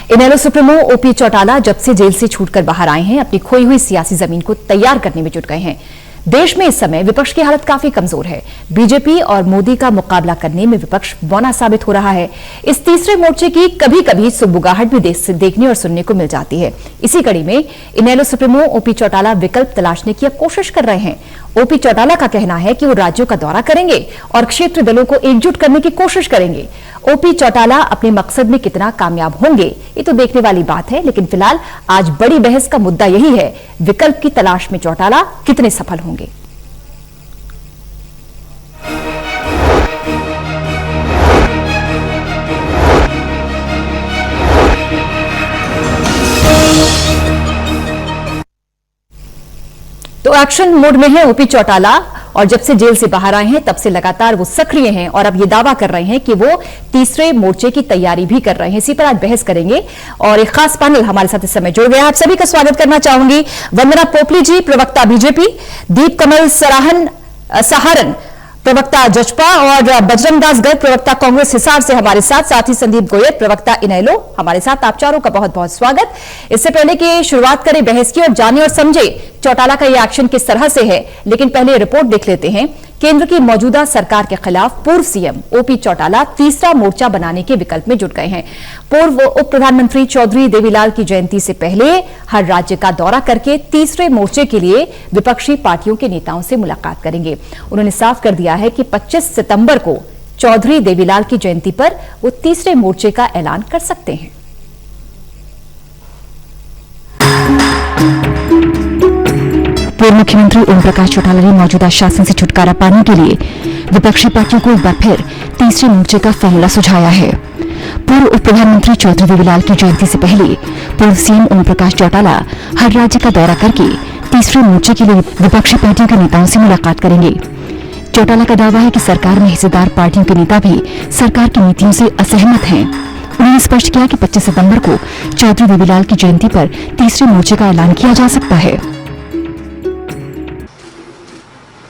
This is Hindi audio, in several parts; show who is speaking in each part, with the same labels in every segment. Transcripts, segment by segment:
Speaker 1: इनेलो सुप्रीमो ओपी चौटाला जब से जेल से छूटकर बाहर आए हैं, अपनी खोई हुई सियासी जमीन को तैयार करने में जुट गए हैं। देश में इस समय विपक्ष की हालत काफी कमजोर है। बीजेपी और मोदी का मुकाबला करने में विपक्ष बौना साबित हो रहा है। इस तीसरे मोर्चे की कभी कभी सुगबुगाहट भी देखने और सुनने को मिल जाती है। इसी कड़ी में इनेलो सुप्रीमो ओपी चौटाला विकल्प तलाशने की कोशिश कर रहे हैं। ओपी चौटाला का कहना है कि वो राज्यों का दौरा करेंगे और क्षेत्र दलों को एकजुट करने की कोशिश करेंगे। ओपी चौटाला अपने मकसद में कितना कामयाब होंगे ये तो देखने वाली बात है, लेकिन फिलहाल आज बड़ी बहस का मुद्दा यही है, विकल्प की तलाश में चौटाला कितने सफल होंगे। तो एक्शन मोड में है ओपी चौटाला और जब से जेल से बाहर आए हैं तब से लगातार वो सक्रिय हैं और अब ये दावा कर रहे हैं कि वो तीसरे मोर्चे की तैयारी भी कर रहे हैं। इसी पर आज बहस करेंगे और एक खास पैनल हमारे साथ इस समय जुड़ गया है। आप सभी का स्वागत करना चाहूंगी। वंदना पोपली जी, प्रवक्ता बीजेपी, दीप कमल सहारन, प्रवक्ता जजपा, और बजरंग दास गर्ग, प्रवक्ता कांग्रेस हिसार से हमारे साथ ही संदीप गोयल, प्रवक्ता इनेलो हमारे साथ। आप चारों का बहुत बहुत स्वागत। इससे पहले कि शुरुआत करें बहस की और जाने और समझे चौटाला का यह एक्शन किस तरह से है, लेकिन पहले रिपोर्ट देख लेते हैं। केंद्र की मौजूदा सरकार के खिलाफ पूर्व सीएम ओपी चौटाला तीसरा मोर्चा बनाने के विकल्प में जुट गए हैं। पूर्व उप प्रधानमंत्री चौधरी देवीलाल की जयंती से पहले हर राज्य का दौरा करके तीसरे मोर्चे के लिए विपक्षी पार्टियों के नेताओं से मुलाकात करेंगे। उन्होंने साफ कर दिया है कि 25 सितंबर को चौधरी देवीलाल की जयंती पर वो तीसरे मोर्चे का ऐलान कर सकते हैं। पूर्व मुख्यमंत्री ओम प्रकाश चौटाला ने मौजूदा शासन से छुटकारा पाने के लिए विपक्षी पार्टियों को एक बार फिर तीसरे मोर्चे का फैसला सुझाया है। पूर्व उप प्रधानमंत्री चौधरी देवीलाल की जयंती से पहले पूर्व सीएम ओम प्रकाश चौटाला हर राज्य का दौरा करके तीसरे मोर्चे के लिए विपक्षी पार्टियों के नेताओं से मुलाकात करेंगे। चौटाला का दावा है कि सरकार में हिस्सेदार पार्टियों के नेता भी सरकार की नीतियों से असहमत हैं। उन्होंने स्पष्ट किया कि 25 सितंबर को चौधरी देवीलाल की जयंती पर तीसरे मोर्चे का ऐलान किया जा सकता है।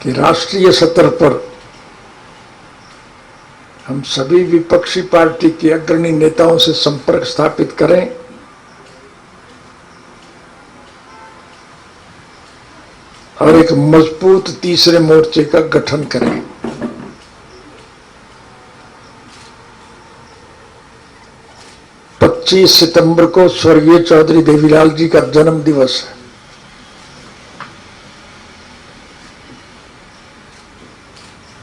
Speaker 2: कि राष्ट्रीय स्तर पर हम सभी विपक्षी पार्टी के अग्रणी नेताओं से संपर्क स्थापित करें और एक मजबूत तीसरे मोर्चे का गठन करें। पच्चीस सितंबर को स्वर्गीय चौधरी देवीलाल जी का जन्म दिवस है।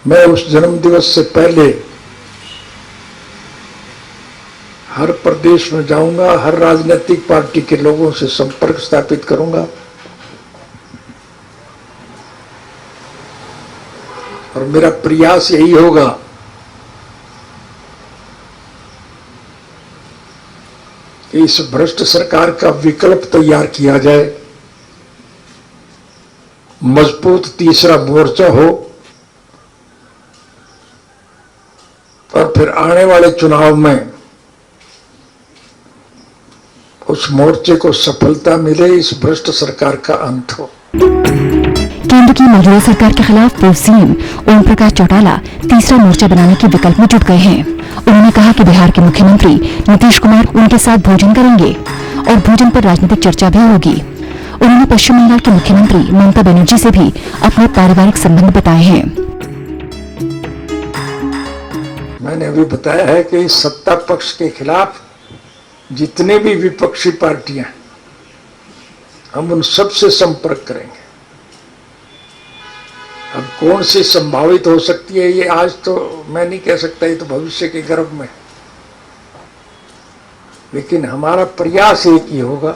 Speaker 2: मैं उस जन्म दिवस से पहले हर प्रदेश में जाऊंगा, हर राजनीतिक पार्टी के लोगों से संपर्क स्थापित करूंगा और मेरा प्रयास यही होगा कि इस भ्रष्ट सरकार का विकल्प तैयार किया जाए, मजबूत तीसरा मोर्चा हो और फिर आने वाले चुनाव में उस मोर्चे को सफलता मिले, इस भ्रष्ट सरकार का अंत हो।
Speaker 1: केंद्र की मौजूदा सरकार के खिलाफ पूर्व सीएम ओम प्रकाश चौटाला तीसरा मोर्चा बनाने के विकल्प में जुट गए हैं। उन्होंने कहा कि बिहार के मुख्यमंत्री नीतीश कुमार उनके साथ भोजन करेंगे और भोजन पर राजनीतिक चर्चा भी होगी। उन्होंने पश्चिम बंगाल के मुख्यमंत्री ममता बनर्जी से भी अपने पारिवारिक संबंध बताए हैं।
Speaker 2: मैंने अभी बताया है कि इस सत्ता पक्ष के खिलाफ जितने भी विपक्षी पार्टियां, हम उन सब से संपर्क करेंगे। अब कौन सी संभावित हो सकती है ये आज तो मैं नहीं कह सकता, ये तो भविष्य के गर्भ में। लेकिन हमारा प्रयास एक ही होगा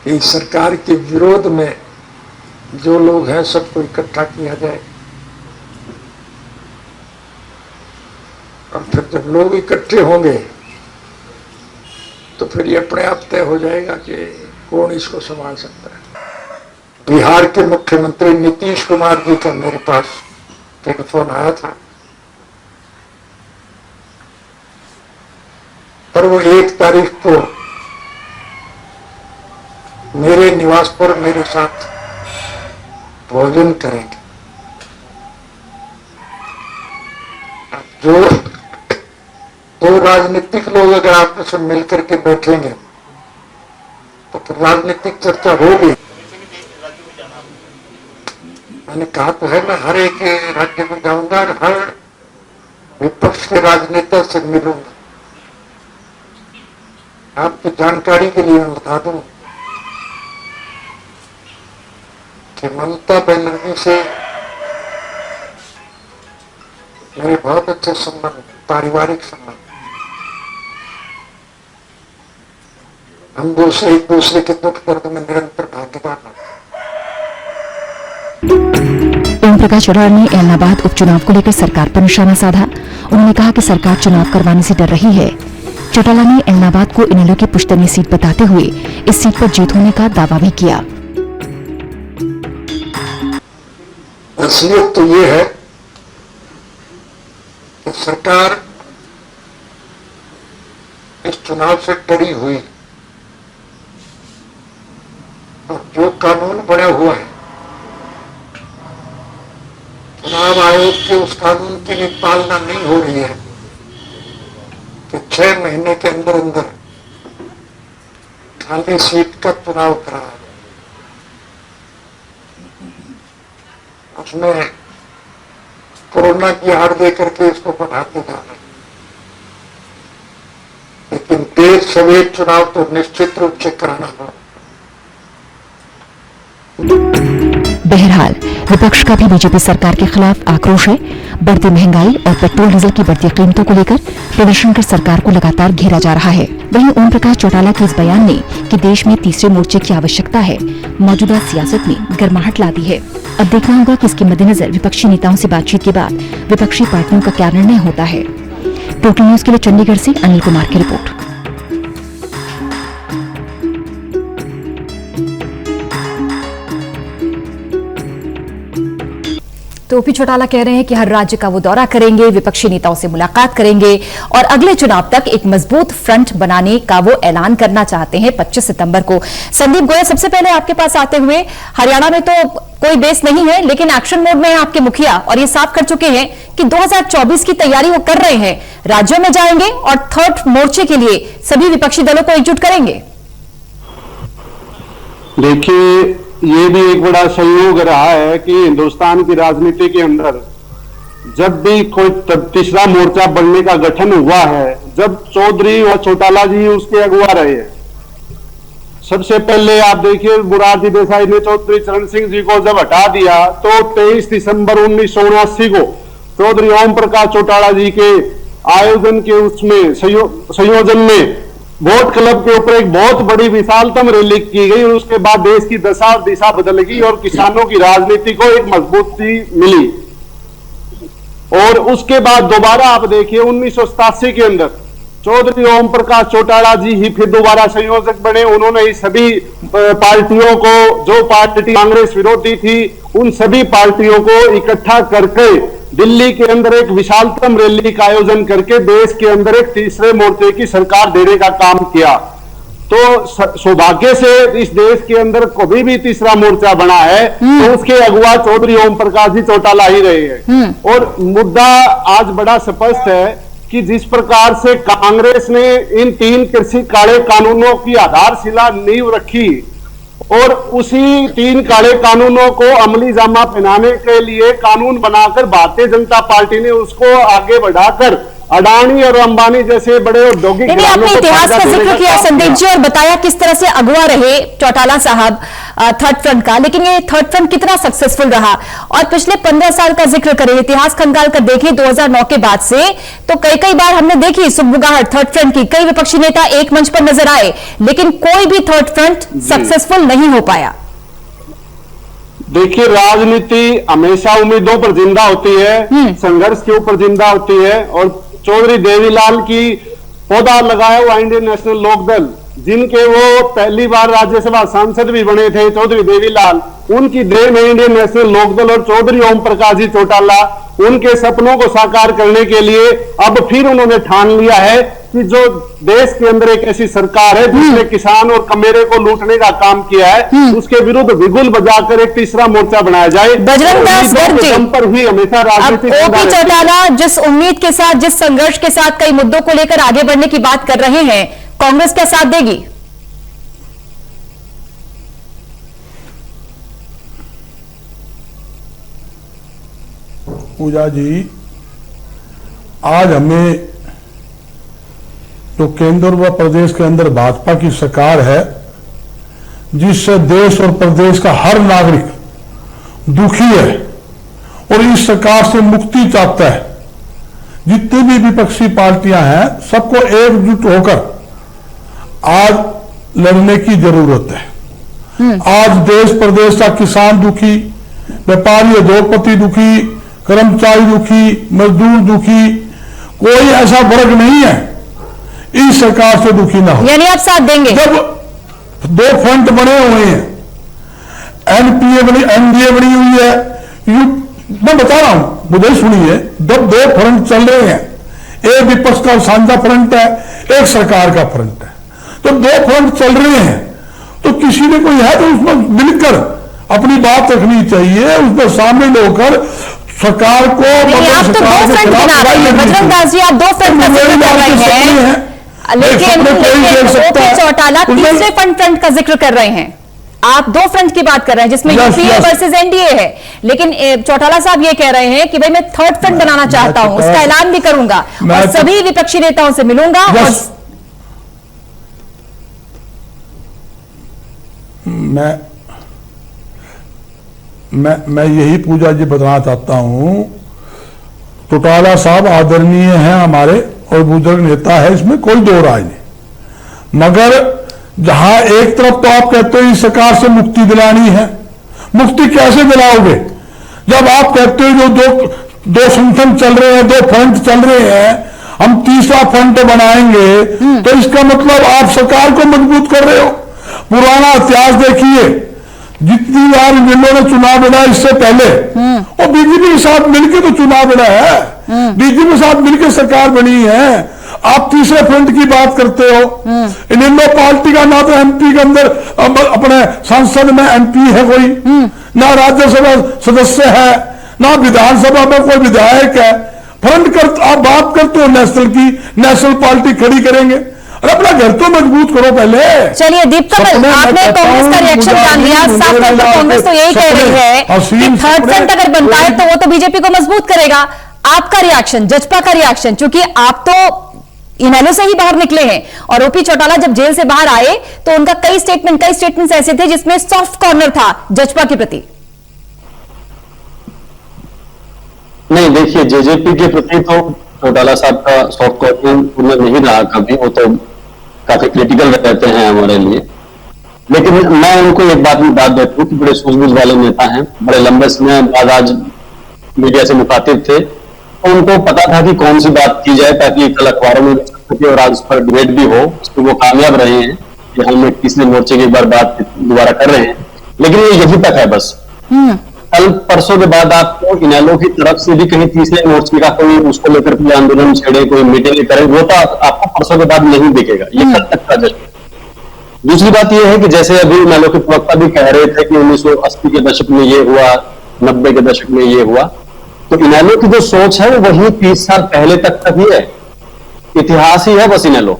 Speaker 2: कि सरकार के विरोध में जो लोग हैं सबको इकट्ठा किया जाए और फिर जब लोग इकट्ठे होंगे तो फिर ये अपने आप तय हो जाएगा कि कौन इसको संभाल सकता है। बिहार के मुख्यमंत्री नीतीश कुमार जी का मेरे पास टेलीफोन आया था और वो 1 तारीख को मेरे निवास पर मेरे साथ भोजन करेंगे। जो 2 राजनीतिक लोग अगर आपस में मिलकर के बैठेंगे तो फिर राजनीतिक चर्चा होगी। मैंने कहा तो है, मैं हर एक राज्य में जाऊंगा और हर विपक्ष के राजनेता से मिलूंगा। आपकी जानकारी के लिए मैं बता दूं कि ममता बनर्जी से मेरे बहुत अच्छे संबंध, पारिवारिक संबंध। हम एक दूसरे के दुख दर्द में निरंतर भागीदार हैं।
Speaker 1: ओम प्रकाश चौटाला ने एलनाबाद उपचुनाव को लेकर सरकार पर निशाना साधा। उन्होंने कहा कि सरकार चुनाव करवाने से डर रही है। चौटाला ने एलनाबाद को इनेलो की पुश्तैनी सीट बताते हुए इस सीट पर जीत होने का दावा भी किया।
Speaker 2: असलियत तो ये है कि सरकार इस चुनाव से डरी हुई और जो कानून बना हुआ है, चुनाव आयोग के उस कानून की भी पालना नहीं हो रही है कि 6 महीने के अंदर अंदर खाली सीट का चुनाव कराया। उसमें कोरोना की आड़ दे करके इसको बढ़ाते जा रहे हैं, लेकिन देश सवेत चुनाव तो निश्चित रूप से कराना होगा।
Speaker 1: बहरहाल विपक्ष का भी बीजेपी सरकार के खिलाफ आक्रोश है। बढ़ती महंगाई और पेट्रोल डीजल की बढ़ती कीमतों को लेकर प्रदर्शन कर सरकार को लगातार घेरा जा रहा है। वहीं ओम प्रकाश चौटाला के इस बयान ने कि देश में तीसरे मोर्चे की आवश्यकता है, मौजूदा सियासत में गर्माहट ला दी है। अब देखना होगा कि इसके मद्देनजर विपक्षी नेताओं से बातचीत के बाद विपक्षी पार्टियों का क्या निर्णय होता है। टोटल न्यूज के लिए चंडीगढ़ से अनिल कुमार की रिपोर्ट। तो ओपी चौटाला कह रहे हैं कि हर राज्य का वो दौरा करेंगे, विपक्षी नेताओं से मुलाकात करेंगे और अगले चुनाव तक एक मजबूत फ्रंट बनाने का वो ऐलान करना चाहते हैं 25 सितंबर को। संदीप गोयल, सबसे पहले आपके पास आते हुए, हरियाणा में तो कोई बेस नहीं है, लेकिन एक्शन मोड में है आपके मुखिया और ये साफ कर चुके हैं कि 2024 की तैयारी वो कर रहे हैं, राज्यों में जाएंगे और थर्ड मोर्चे के लिए सभी विपक्षी दलों को एकजुट करेंगे।
Speaker 3: देखिए, ये भी एक बड़ा संयोग रहा है कि हिंदुस्तान की राजनीति के अंदर जब भी कोई तीसरा मोर्चा बनने का गठन हुआ है, जब चौधरी और चौटाला जी उसके अगुवा रहे हैं। सबसे पहले आप देखिए, मोरारजी देसाई ने चौधरी चरण सिंह जी को जब हटा दिया तो 23 दिसंबर 1979 को चौधरी ओम प्रकाश चौटाला जी के आयोजन के उसमें संयोजन में वोट क्लब के ऊपर एक बहुत बड़ी विशालतम रैली की गई और उसके बाद देश की दशा और दिशा बदल गई और किसानों की राजनीति को एक मजबूती मिली। और उसके बाद दोबारा आप देखिए 1987 के अंदर चौधरी ओम प्रकाश चौटाला जी ही फिर दोबारा संयोजक बने। उन्होंने ही सभी पार्टियों को, जो पार्टी कांग्रेस विरोधी थी, उन सभी पार्टियों को इकट्ठा करके दिल्ली के अंदर एक विशालतम रैली का आयोजन करके देश के अंदर एक तीसरे मोर्चे की सरकार देने का काम किया। तो सौभाग्य से इस देश के अंदर कभी भी तीसरा मोर्चा बना है तो उसके अगुवा चौधरी ओम प्रकाश जी चौटाला ही रहे हैं। और मुद्दा आज बड़ा स्पष्ट है कि जिस प्रकार से कांग्रेस ने इन 3 कृषि काले कानूनों की आधारशिला नींव रखी और उसी 3 काले कानूनों को अमली जामा पहनाने के लिए कानून बनाकर भारतीय जनता पार्टी ने उसको आगे बढ़ाकर अडानी और अंबानी जैसे बड़े औद्योगिक
Speaker 1: आपने इतिहास का जिक्र किया संदीप जी और बताया किस तरह से अगुवा रहे चौटाला साहब थर्ड फ्रंट का, लेकिन ये थर्ड फ्रंट कितना सक्सेसफुल रहा। और पिछले 15 साल का जिक्र करें, इतिहास खंगाल कर देखें 2009 के बाद से, तो कई बार हमने देखी सुगबुगाहट थर्ड फ्रंट की, कई विपक्षी नेता एक मंच पर नजर आए, लेकिन कोई भी थर्ड फ्रंट सक्सेसफुल नहीं हो पाया।
Speaker 3: देखिए, राजनीति हमेशा उम्मीदों पर जिंदा होती है, संघर्ष के ऊपर जिंदा होती है। और चौधरी देवीलाल की पौधा लगाया हुआ इंडियन नेशनल लोकदल, जिनके वो पहली बार राज्यसभा सांसद भी बने थे, चौधरी देवीलाल, उनकी देन में इंडियन नेशनल लोकदल और चौधरी ओम प्रकाश जी चौटाला उनके सपनों को साकार करने के लिए अब फिर उन्होंने ठान लिया है कि जो देश के अंदर एक ऐसी सरकार है जिसने किसान और कमेरे को लूटने का काम किया है, उसके विरुद्ध बिगुल बजाकर एक तीसरा मोर्चा बनाया जाए।
Speaker 1: बजरंग दास गर्ग जी,
Speaker 3: पर ही हमेशा राजनीति
Speaker 1: ओपी चौटाला जिस उम्मीद के साथ, जिस संघर्ष के साथ कई मुद्दों को लेकर आगे बढ़ने की बात कर रहे हैं, कांग्रेस क्या साथ देगी?
Speaker 4: पूजा जी, आज हमें जो केंद्र व प्रदेश के अंदर भाजपा की सरकार है, जिससे देश और प्रदेश का हर नागरिक दुखी है और इस सरकार से मुक्ति चाहता है, जितनी भी विपक्षी पार्टियां हैं सबको एकजुट होकर आज लड़ने की जरूरत है। आज देश प्रदेश का किसान दुखी, व्यापारी उद्योगपति दुखी, कर्मचारी दुखी, मजदूर दुखी, कोई ऐसा वर्ग नहीं है इस सरकार से दुखी ना हो।
Speaker 1: यानी आप साथ देंगे?
Speaker 4: जब दो फ्रंट बने हुए हैं, एनपीए बनी, एनडीए बनी हुई है, मैं बता रहा हूं, मुझे सुनिए, जब दो फ्रंट चल रहे हैं, एक विपक्ष का साझा फ्रंट है, एक सरकार का फ्रंट है, तो दो फ्रंट चल रहे हैं तो किसी ने कोई है तो उसमें मिलकर अपनी बात रखनी चाहिए, उसमें शामिल होकर सरकार को,
Speaker 1: आप तो दो फ्रंट बना रहे हैं बजरंग दास जी, आप दो फ्रंट का जिक्र कर रहे हैं, लेकिन ओपी चौटाला तीसरे फ्रंट का जिक्र कर रहे हैं। आप दो फ्रंट की बात कर रहे हैं जिसमें यूपीए वर्सेस एनडीए है, लेकिन चौटाला साहब ये कह रहे हैं कि भाई मैं थर्ड फ्रंट बनाना चाहता हूं, उसका ऐलान भी करूंगा और सभी विपक्षी नेताओं से मिलूंगा। और
Speaker 4: मैं यही पूजा जी बताना चाहता हूं, चौटाला साहब आदरणीय हैं हमारे और बुजुर्ग नेता है, इसमें कोई दो राय नहीं, मगर जहां एक तरफ तो आप कहते हो इस सरकार से मुक्ति दिलानी है, मुक्ति कैसे दिलाओगे जब आप कहते हो जो दो संगठन चल रहे हैं, दो फ्रंट चल रहे हैं, हम तीसरा फ्रंट बनाएंगे, तो इसका मतलब आप सरकार को मजबूत कर रहे हो। पुराना इतिहास देखिए, जितनी बार इन लोगों ने चुनाव लड़ा इससे पहले वो बीजेपी के साथ मिलकर तो चुनाव लड़ा है, बीजेपी के साथ मिलकर सरकार बनी है। आप तीसरे फ्रंट की बात करते हो, इनेलो पार्टी का ना तो एमपी के अंदर अपने संसद में एमपी है कोई, ना राज्यसभा सदस्य है, ना विधानसभा में कोई विधायक है। फ्रंट कर आप बात करते हो नेशनल की, नेशनल पार्टी खड़ी करेंगे, अरे अपना घर तो मजबूत करो पहले।
Speaker 1: चलिए दीपकमल, आपने कांग्रेस का रिएक्शन जान लिया, साफ तौर पर कांग्रेस तो यही कह रही है कि थर्ड फ्रंट अगर बनता है तो वो तो बीजेपी को मजबूत करेगा। आपका रिएक्शन, जजपा का रिएक्शन, क्योंकि आप तो इनेलो से ही बाहर निकले हैं और ओपी चौटाला जब जेल से बाहर आए तो उनका कई स्टेटमेंट्स ऐसे थे जिसमें सॉफ्ट कॉर्नर था जजपा के प्रति।
Speaker 5: नहीं, देखिए जेजेपी के प्रति तो चौटाला साहब का सॉफ्ट कॉर्नर नहीं रहा कभी, वो तो काफी क्रिटिकल रहते हैं हमारे लिए। लेकिन मैं उनको एक बात देता हूँ कि बड़े सूझबूझ वाले नेता हैं, बड़े लंबे समय बाद आज मीडिया से मुखातिब थे, तो उनको पता था कि कौन सी बात की जाए ताकि कल अखबारों में और आज उस पर डिबेट भी हो। उसको वो कामयाब रहे हैं कि हम एक तीसरे मोर्चे की एक बार बात दोबारा कर रहे हैं, लेकिन ये यहीं तक है बस। कल परसों के बाद आपको इनेलो की तरफ से भी कहीं तीसरे मोर्चे का कोई उसको लेकर कोई आंदोलन छेड़े, कोई मीटिंग करे, वो तो आपको परसों के बाद नहीं दिखेगा। ये कल तक का जश्न। दूसरी बात यह है कि जैसे अभी इनेलो के प्रवक्ता भी कह रहे थे कि 1980 के दशक में ये हुआ, 90 के दशक में ये हुआ, तो इनेलो की जो सोच है वो वही 30 साल पहले तक ही है, इतिहास ही है बस इनेलो।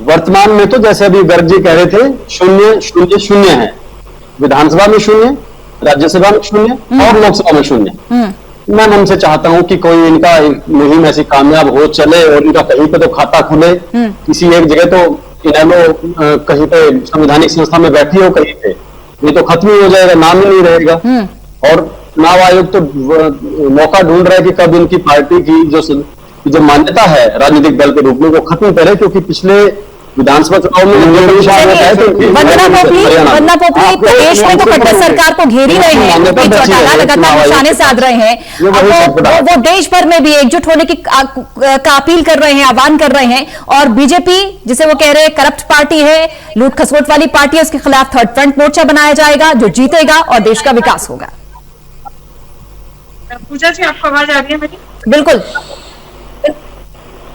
Speaker 5: वर्तमान में तो जैसे अभी गर्ग जी कह रहे थे 0-0-0 है, विधानसभा में 0, राज्यसभा में 0 और लोकसभा में 0। मैं मन से चाहता हूं कि कोई इनका मुहिम ऐसी कामयाब हो चले और इनका कहीं पे तो खाता खुले, किसी एक जगह तो इनेलो कहीं पे संवैधानिक संस्था में बैठी हो कहीं पे, ये तो खत्म ही हो जाएगा, नाम ही नहीं रहेगा। और चुनाव आयोग तो मौका ढूंढ रहा है कि कब इनकी पार्टी की जो मान्यता है राजनीतिक दल के रूप में वो खत्म करे, क्योंकि पिछले विधानसभा चुनाव में
Speaker 1: वंदना पोपली प्रदेश में तो खट्टर सरकार को घेर ही रहे हैं, चौटाला लगातार निशाने साध रहे हैं, वो देश भर में भी एकजुट होने की का अपील कर रहे हैं, आह्वान कर रहे हैं। और बीजेपी जिसे वो कह रहे हैं करप्ट पार्टी है, लूट खसोट वाली पार्टी है, उसके खिलाफ थर्ड फ्रंट मोर्चा बनाया जाएगा जो जीतेगा और देश का विकास होगा।
Speaker 6: पूजा जी, आपको आवाज आ रही है मेरी?
Speaker 1: बिल्कुल।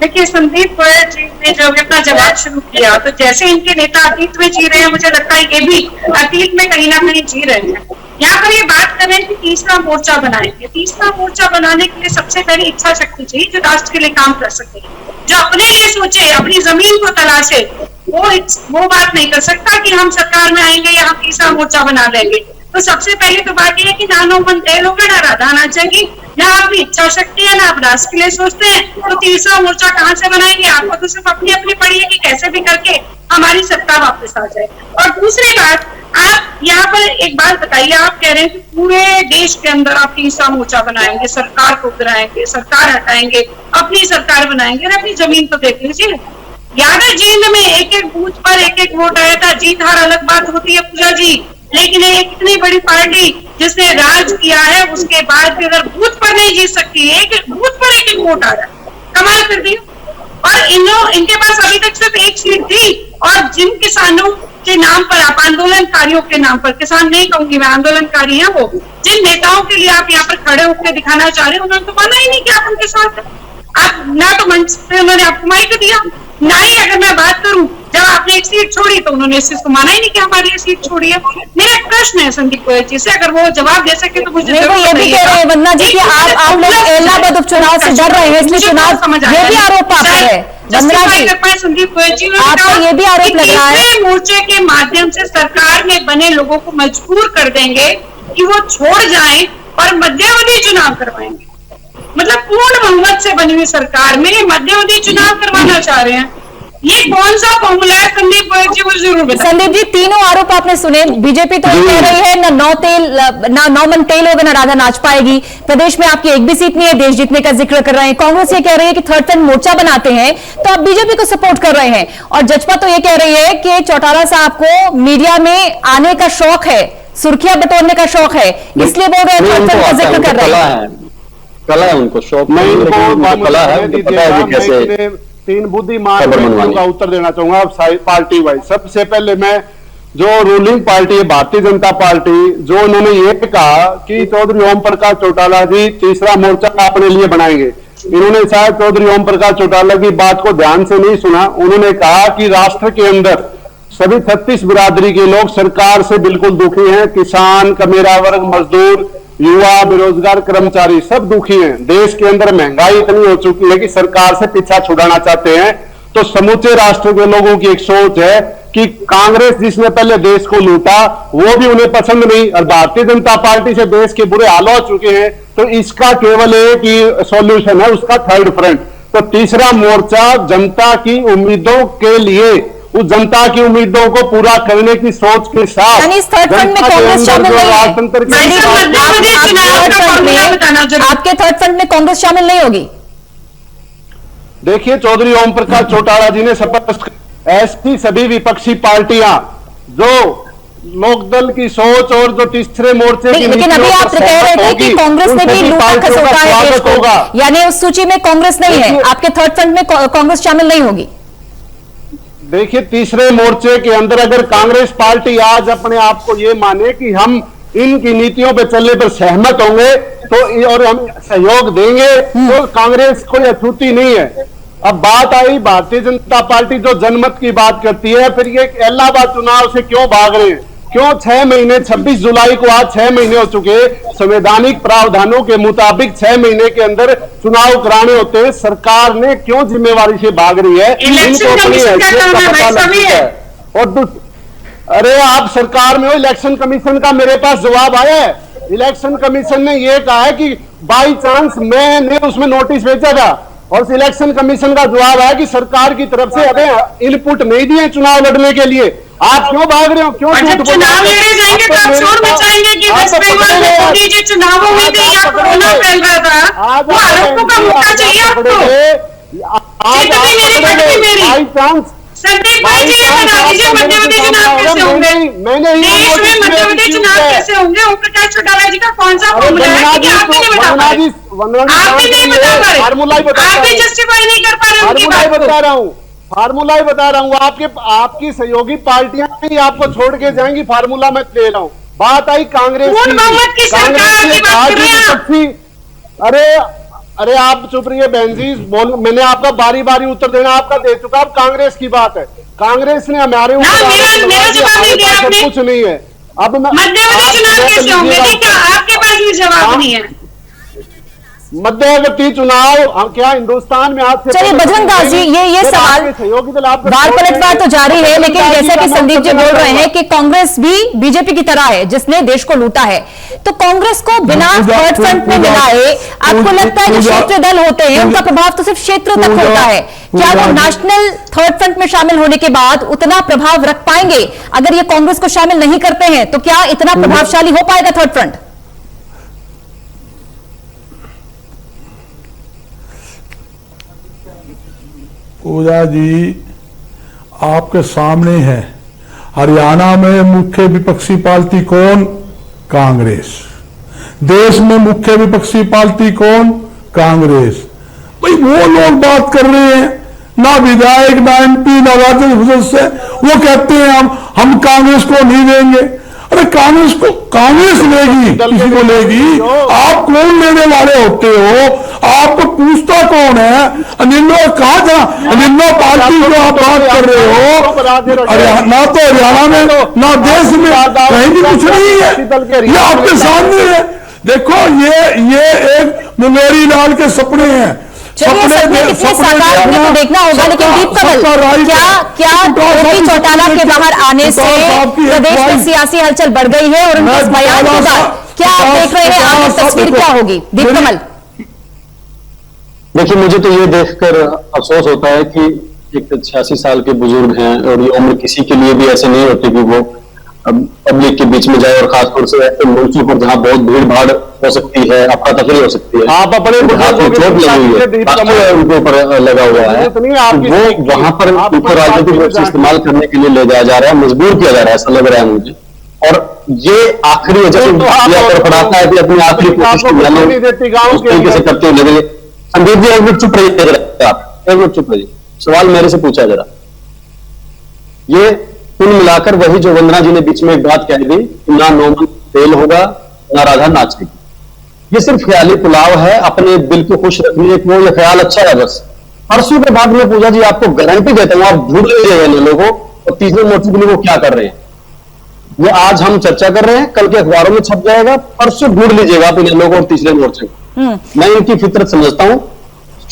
Speaker 6: देखिए, संदीप गोयल जी ने जब अपना जवाब शुरू किया तो जैसे इनके नेता अतीत में जी रहे हैं, मुझे लगता है ये भी अतीत में कहीं ना कहीं जी रहे हैं। यहाँ पर ये बात कर रहे हैं कि तीसरा मोर्चा बनाएंगे। तीसरा मोर्चा बनाने के लिए सबसे पहले इच्छा शक्ति चाहिए जो राष्ट्र के लिए काम कर सके, जो अपने लिए सोचे, अपनी जमीन को तलाशे। वो बात नहीं कर सकता कि हम सरकार में आएंगे या हम तीसरा मोर्चा बना लेंगे। तो सबसे पहले तो बात यह है कि नानो मन तय होगा, ना राधा नाचेंगी, ना आपकी इच्छा शक्ति है, ना आप राष्ट्र के लिए सोचते हैं। तो तीसरा मोर्चा कहाँ से बनाएंगे? आपको तो सिर्फ अपनी अपनी पड़ी है कि कैसे भी करके हमारी सत्ता वापस आ जाए। और दूसरी बात, आप यहाँ पर एक बात बताइए, आप कह रहे हैं कि पूरे देश के अंदर आप तीसरा मोर्चा बनाएंगे, सरकार को गिराएंगे, सरकार हटाएंगे, अपनी सरकार बनाएंगे। और अपनी जमीन तो देख लीजिए, याद है जींद में एक एक बूथ पर एक एक वोट आया था। जीत हार अलग बात होती है पूजा जी, लेकिन एक इतनी बड़ी पार्टी जिसने राज किया है, उसके बाद भी अगर बूथ पर नहीं जीत सकती, एक बूथ पर एक एक वोट आ रहा है, कमाल कर दी। और इनके पास अभी तक सिर्फ एक सीट थी, और जिन किसानों के नाम पर आप, आंदोलनकारियों के नाम पर, किसान नहीं कहूंगी मैं, आंदोलनकारी हैं वो, जिन नेताओं के लिए आप यहाँ पर खड़े होकर दिखाना चाह रहे हैं, उन्होंने तो माना ही नहीं कि आप उनके साथ हैं। आप ना तो मंच पे उन्होंने आपको माइक दिया, ना ही अगर मैं बात करूं जब आपने एक सीट छोड़ी तो उन्होंने इस चीज को माना ही नहीं कि हमारे लिए सीट छोड़ी है। मेरा प्रश्न है संदीप गोयल जी से, अगर वो जवाब दे सके तो मुझे
Speaker 1: ये भी कह रहे हैं वंदना जी कि आप लोग इलाहाबाद उपचुनाव से डर रहे हैं, इसलिए चुनाव, ये भी आरोप आप है वंदना जी,
Speaker 6: संदीप गोयल जी,
Speaker 1: आपको ये भी आरोप लग रहा है
Speaker 6: मोर्चे के माध्यम से सरकार में बने लोगों को मजबूर कर देंगे कि वो छोड़ जाएं और मध्यावधि चुनाव करवाएंगे। मतलब पूर्ण बहुमत से बनी हुई सरकार में मध्यावधि चुनाव करवाना चाह रहे हैं। ये कौन सा फॉर्मूला है संदीप गोयल जी, मुझे जरूर बताइए।
Speaker 1: संदीप जी, तीनों आरोप आपने सुने। बीजेपी तो कह रही है ना नौ मन तेल होगा, ना राधा नाच पाएगी। प्रदेश में आपकी एक भी सीट नहीं है, देश जीतने का जिक्र कर रहे हैं। कांग्रेस ये कह रही है कि थर्ड फ्रंट मोर्चा बनाते हैं, तो आप बीजेपी को सपोर्ट कर रहे हैं। और जजपा तो ये कह रही है कि चौटाला साहब को मीडिया में आने का शौक है, सुर्खियां बटोरने का शौक है, इसलिए वो थर्ड फ्रंट का जिक्र कर रहे हैं।
Speaker 5: कला है उनको, शौक
Speaker 3: मैं इनको
Speaker 5: कला है, उनको पता है कि कैसे
Speaker 3: तीन बुद्धिमान का उत्तर देना चाहूंगा पार्टी वाइज। सबसे पहले मैं, जो रूलिंग पार्टी है भारतीय जनता पार्टी, जो उन्होंने ये कहा कि चौधरी ओम प्रकाश चौटाला जी तीसरा मोर्चा अपने लिए बनाएंगे, इन्होंने शायद चौधरी ओम प्रकाश चौटाला की बात को ध्यान से नहीं सुना। उन्होंने कहा कि राष्ट्र के अंदर सभी 36 बिरादरी के लोग सरकार से बिल्कुल दुखी हैं। किसान, कमेरा वर्ग, मजदूर, युवा, बेरोजगार, कर्मचारी सब दुखी हैं। देश के अंदर महंगाई इतनी हो चुकी है कि सरकार से पीछा छुड़ाना चाहते हैं। तो समूचे राष्ट्र के लोगों की एक सोच है कि कांग्रेस जिसने पहले देश को लूटा वो भी उन्हें पसंद नहीं, और भारतीय जनता पार्टी से देश के बुरे हाल हो चुके हैं। तो इसका केवल एक ही सॉल्यूशन है, उसका थर्ड फ्रंट। तो तीसरा मोर्चा जनता की उम्मीदों के लिए, उस जनता की उम्मीदों को पूरा करने की सोच के साथ,
Speaker 1: यानी इस थर्ड फ्रंट में कांग्रेस शामिल नहीं है। आपके थर्ड फ्रंट में कांग्रेस शामिल नहीं होगी।
Speaker 3: देखिए, चौधरी ओम प्रकाश चौटाला जी ने स्पष्ट, ऐसी सभी विपक्षी पार्टियां जो लोकदल की सोच और जो तीसरे मोर्चे की,
Speaker 1: लेकिन अभी आप कह रहे थे कि कांग्रेस ने भी लूटा खसोटा है देश को, यानी उस सूची में कांग्रेस नहीं है। आपके थर्ड फ्रंट में कांग्रेस शामिल नहीं होगी।
Speaker 3: देखिए, तीसरे मोर्चे के अंदर अगर कांग्रेस पार्टी आज अपने आप को ये माने कि हम इनकी नीतियों पे चलने पर सहमत होंगे तो और हम सहयोग देंगे, तो कांग्रेस कोई अछूती नहीं है। अब बात आई भारतीय जनता पार्टी जो जनमत की बात करती है, फिर ये इलाहाबाद चुनाव से क्यों भाग रहे हैं? क्यों 6 महीने, 26 जुलाई को आज 6 महीने हो चुके, संवैधानिक प्रावधानों के मुताबिक 6 महीने के अंदर चुनाव कराने होते हैं। सरकार ने क्यों जिम्मेवारी से भाग रही है? इनको अपनी हैसियत का पता लगता है। और अरे आप सरकार में हो, इलेक्शन कमीशन का मेरे पास जवाब आया है। इलेक्शन कमीशन ने यह कहा है कि बाई चांस मैंने उसमें नोटिस भेजा था, और इलेक्शन कमीशन का जवाब है कि सरकार की तरफ से अभी इनपुट नहीं दिए चुनाव लड़ने के लिए। आप क्यों भाग रहे हो? क्यों
Speaker 6: चुनाव लड़े जाएंगे तो आप शोर मचाएंगे कि वेस्ट बंगाल में मोदी जी चुनावों में भी यहाँ कोरोना फैल रहा था, वो आरोपों का मुद्दा चाहिए आपको।
Speaker 3: बाई चांस
Speaker 6: संदीप भाई जी, बता दीजिए मध्यवर्ती चुनाव कैसे होंगे? देश में मध्यवर्ती चुनाव कैसे होंगे? ओम प्रकाश चौटाला जी का कौन सा फॉर्मूला है? आपने नहीं बता पा रहे, आप भी जस्टिफाई नहीं कर पा रहे उनकी बात को।
Speaker 3: फार्मूला ही बता रहा हूँ। आपकी सहयोगी पार्टियां ही आपको छोड़ के जाएंगी, फार्मूला मैं दे रहा हूँ। बात आई कांग्रेस की,
Speaker 6: बहुमत की सरकार की बात कर रहे हैं।
Speaker 3: अरे अरे आप चुप रहिए बहन जी, बोल, मैंने आपका बारी बारी उत्तर देना आपका दे चुका। अब कांग्रेस की बात है, कांग्रेस ने हमारे ऊपर
Speaker 6: मेरा जवाब नहीं दिया आपने।
Speaker 3: कुछ नहीं है। अब
Speaker 6: मध्यवर्ती चुनाव कैसे होंगे? क्या आपके पास भी जवाब नहीं है?
Speaker 3: मध्यवर्ती चुनाव क्या हिंदुस्तान में आज से
Speaker 1: चलिए बजरंग दास जी, ये सवाल
Speaker 3: सहयोगी दल आपको
Speaker 1: वार पलटवार तो जारी है, लेकिन जैसे कि संदीप जी बोल रहे हैं कि कांग्रेस भी बीजेपी की तरह है जिसने देश को लूटा है, तो कांग्रेस को बिना थर्ड फ्रंट में मिलाए आपको लगता है कि क्षेत्रीय दल होते हैं उनका प्रभाव तो सिर्फ क्षेत्र तक होता है, क्या वो नेशनल थर्ड फ्रंट में शामिल होने के बाद उतना प्रभाव रख पाएंगे? अगर ये कांग्रेस को शामिल नहीं करते हैं तो क्या इतना प्रभावशाली हो पाएगा थर्ड फ्रंट?
Speaker 4: पूजा जी आपके सामने है, हरियाणा में मुख्य विपक्षी पार्टी कौन? कांग्रेस। देश में मुख्य विपक्षी पार्टी कौन? कांग्रेस। भाई वो लोग बात कर रहे हैं, ना विधायक ना एमपी ना राज्यसभा सदस्य, वो कहते हैं हम कांग्रेस को नहीं देंगे। अरे कांग्रेस को कांग्रेस लेगी, किसी को लेगी, आप कौन लेने वाले होते हो? आपको पूछता कौन है? अनिलो कहा था, अनिलो पार्टी जो आप बात कर रहे हो, ना तो हरियाणा में ना देश में कहीं भी कुछ नहीं है, ये आपके सामने है। देखो ये एक मुंगेरी लाल के सपने हैं,
Speaker 1: सपने कितने साकार होंगे तो देखना होगा। लेकिन दीप कमल, क्या ओपी चौटाला के बाहर आने से प्रदेश में सियासी हलचल बढ़ गई है और उनके इस बयान के बाद क्या आप देख रहे हैं आगे तस्वीर क्या होगी? दीप कमल,
Speaker 5: देखिए मुझे तो ये देखकर अफसोस होता है कि एक 86 साल के बुजुर्ग हैं और ये उम्र किसी के लिए भी ऐसे नहीं होती कि वो पब्लिक के बीच में जाए, और खासतौर से ऐसे मंचों पर जहां बहुत भीड़ भाड़ हो सकती है, अफरा तफरी हो सकती है,
Speaker 3: आप अपने
Speaker 5: हाथ में चोट लगी हुई है, उनके ऊपर लगा हुआ है, वो वहां पर उनको राजनीतिक रूप से इस्तेमाल करने के लिए ले जाया जा रहा है, मजबूर किया जा रहा है, ऐसा लग रहा है मुझे। और ये आखिरी जैसे पढ़ाता है कि अपनी आखिरी कोशिश उस तरीके से करते हुए लगेंगे। संदीप जी एक मिनट चुप रहिए, आप एक मिनट चुप रहिए, सवाल मेरे से पूछा जरा। ये कुल मिलाकर वही जो वंदना जी ने बीच में एक बात कह दी कि ना नोमन फेल होगा ना राधा नाचेगी, ये सिर्फ ख्याली पुलाव है, अपने दिल को खुश रखने को ये ख्याल अच्छा है बस। परसों के बाद में पूजा जी आपको गारंटी देता हूं, आप ढूंढ लीजिएगा इन लोगों और तीसरे मोर्चे के लिए वो क्या कर रहे हैं। ये आज हम चर्चा कर रहे हैं, कल के अखबारों में छप जाएगा, परसों ढूंढ लीजिएगा आप इन लोगों और तीसरे मोर्चे को। मैं इनकी फितरत समझता हूं,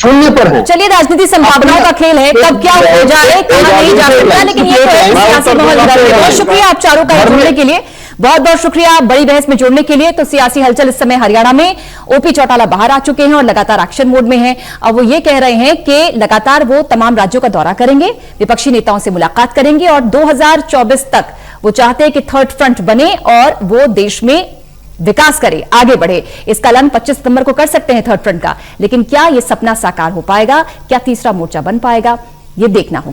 Speaker 5: शून्य पर है।
Speaker 1: चलिए राजनीति संभावनाओं का खेल है, कब क्या हो जाए कहां नहीं जा सकता, लेकिन ये तो है सियासी माहौल बदल रहा है। बहुत शुक्रिया आप चारों का जुड़ने के लिए, बहुत बहुत शुक्रिया बड़ी बहस में जुड़ने के लिए। तो सियासी हलचल इस समय हरियाणा में, ओपी चौटाला बाहर आ चुके हैं और लगातार एक्शन मोड में हैं। अब वो ये कह रहे हैं कि लगातार वो तमाम राज्यों का दौरा करेंगे, विपक्षी नेताओं से मुलाकात करेंगे और 2024 तक वो चाहते हैं कि थर्ड फ्रंट बने और वो देश में विकास करे, आगे बढ़े। इसका ऐलान 25 सितंबर को कर सकते हैं थर्ड फ्रंट का, लेकिन क्या यह सपना साकार हो पाएगा? क्या तीसरा मोर्चा बन पाएगा? यह देखना होगा।